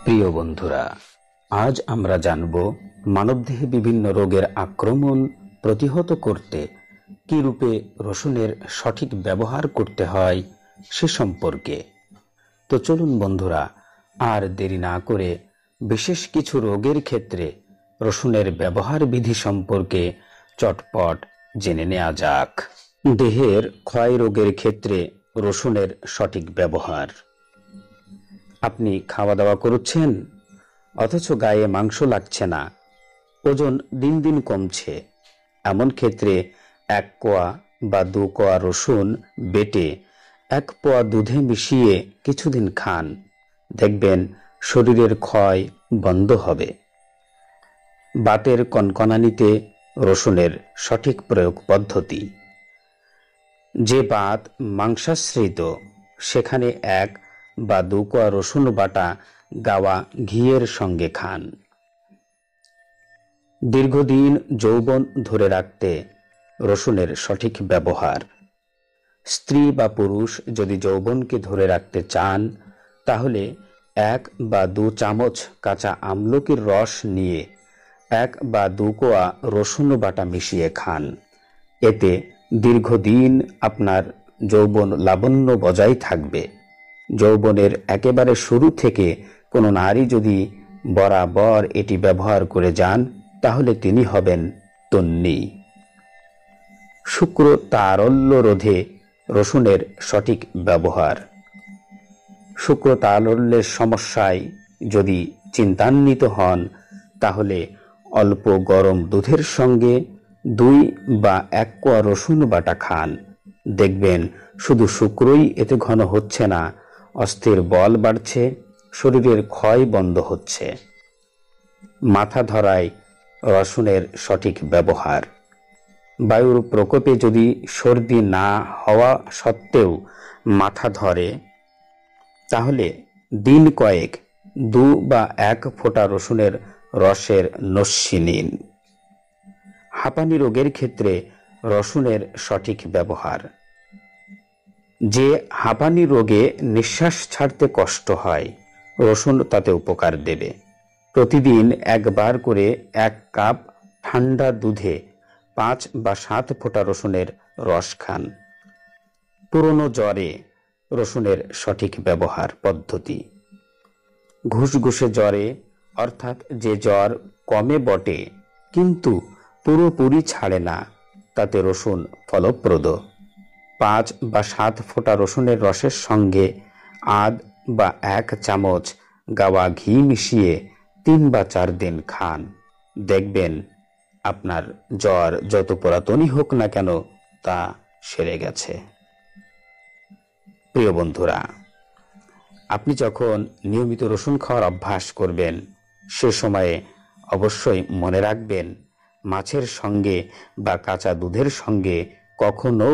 প্রিয় বন্ধুরা, আজ আমরা জানব মানবদেহে বিভিন্ন রোগের আক্রমণ প্রতিহত করতে কি রূপে রসুনের সঠিক ব্যবহার করতে হয় সে সম্পর্কে। তো চলুন বন্ধুরা, আর দেরি না করে বিশেষ কিছু রোগের ক্ষেত্রে রসুনের ব্যবহার বিধি সম্পর্কে চটপট জেনে নেওয়া যাক। দেহের ক্ষয় রোগের ক্ষেত্রে রসুনের সঠিক ব্যবহার। আপনি খাওয়া দাওয়া করছেন অথচ গায়ে মাংস লাগছে না, ওজন দিন দিন কমছে, এমন ক্ষেত্রে 1 কোয়া বা 2 কোয়া রসুন বেটে 1 পোয়া দুধে মিশিয়ে কিছুদিন খান, দেখবেন শরীরের ক্ষয় বন্ধ হবে। বাতের কনকনানিতে রসুনের সঠিক প্রয়োগ পদ্ধতি। যে বাত মাংসাশ্রিত সেখানে 1 বা 2 কোয়া রসুন বাটা গাওয়া ঘিয়ের সঙ্গে খান। দীর্ঘদিন যৌবন ধরে রাখতে রসুনের সঠিক ব্যবহার। স্ত্রী বা পুরুষ যদি যৌবনকে ধরে রাখতে চান তাহলে 1 বা 2 চামচ কাঁচা আমলকির রস নিয়ে 1 বা 2 কোয়া রসুন বাটা মিশিয়ে খান। এতে দীর্ঘদিন আপনার যৌবন লাবণ্য বজায় থাকবে। যৌবনের একেবারে শুরু থেকে কোনো নারী যদি বরাবর এটি ব্যবহার করে যান তাহলে তিনি হবেন তন্বী। শুক্র তারল্য রোধে রসুনের সঠিক ব্যবহার। শুক্র তারল্যের সমস্যায় যদি চিন্তান্বিত হন তাহলে অল্প গরম দুধের সঙ্গে 2 বা 1 কোয়া রসুন বাটা খান, দেখবেন শুধু শুক্রই এতে ঘন হচ্ছে না, অস্থির বল বাড়ছে, শরীরের ক্ষয় বন্ধ হচ্ছে। মাথা ধরায় রসুনের সঠিক ব্যবহার। বায়ুর প্রকোপে যদি সর্দি না হওয়া সত্ত্বেও মাথা ধরে তাহলে দিন কয়েক 2 বা 1 ফোঁটা রসুনের রসের নস্যি নিন। হাঁপানি রোগের ক্ষেত্রে রসুনের সঠিক ব্যবহার। যে হাঁপানি রোগে নিঃশ্বাস ছাড়তে কষ্ট হয়, রসুন তাতে উপকার দেবে। প্রতিদিন 1 বার করে 1 কাপ ঠান্ডা দুধে 5 বা 7 ফোঁটা রসুনের রস খান। পুরনো জ্বরে রসুনের সঠিক ব্যবহার পদ্ধতি। ঘুষঘুষে জ্বরে, অর্থাৎ যে জ্বর কমে বটে কিন্তু পুরোপুরি ছাড়ে না, তাতে রসুন ফলপ্রদ। 5 বা 7 ফোঁটা রসুনের রসের সঙ্গে আধ বা 1 চামচ গাওয়া ঘি মিশিয়ে 3 বা 4 দিন খান, দেখবেন আপনার জ্বর যত পুরাতনই হোক না কেন তা সেরে গেছে। প্রিয় বন্ধুরা, আপনি যখন নিয়মিত রসুন খাওয়ার অভ্যাস করবেন সে সময়ে অবশ্যই মনে রাখবেন মাছের সঙ্গে বা কাঁচা দুধের সঙ্গে কখনো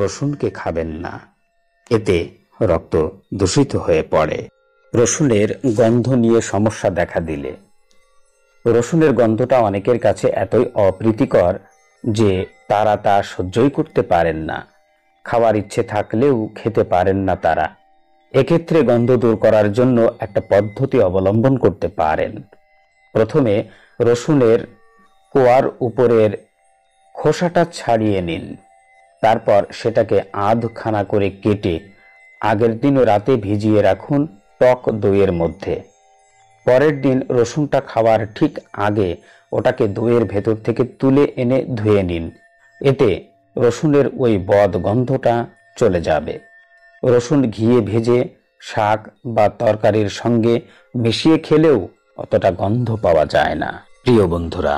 রসুনকে খাবেন না, এতে রক্ত দূষিত হয়ে পড়ে। রসুনের গন্ধ নিয়ে সমস্যা দেখা দিলে। রসুনের গন্ধটা অনেকের কাছে এতই অপ্রীতিকর যে তারা তা সহ্যই করতে পারেন না, খাওয়ার ইচ্ছে থাকলেও খেতে পারেন না তারা। এক্ষেত্রে গন্ধ দূর করার জন্য একটা পদ্ধতি অবলম্বন করতে পারেন। প্রথমে রসুনের কোয়ার উপরের খোসাটা ছাড়িয়ে নিন, তারপর সেটাকে আধখানা করে কেটে আগের দিন রাতে ভিজিয়ে রাখুন টক দইয়ের মধ্যে। পরের দিন রসুনটা খাওয়ার ঠিক আগে ওটাকে দইয়ের ভেতর থেকে তুলে এনে ধুয়ে নিন, এতে রসুনের ওই বদ গন্ধটা চলে যাবে। রসুন ঘিয়ে ভেজে শাক বা তরকারির সঙ্গে মিশিয়ে খেলেও অতটা গন্ধ পাওয়া যায় না। প্রিয় বন্ধুরা,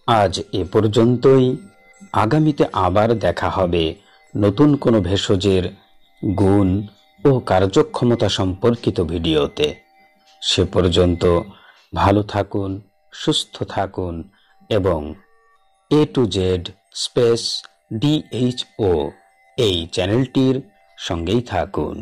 আজ এ পর্যন্তই। আগামীতে আবার দেখা হবে নতুন কোনো ভেষজের গুণ ও কার্যক্ষমতা সম্পর্কিত ভিডিওতে। সে পর্যন্ত ভালো থাকুন, সুস্থ থাকুন এবং A to Z space DHO এই চ্যানেলটির সঙ্গেই থাকুন।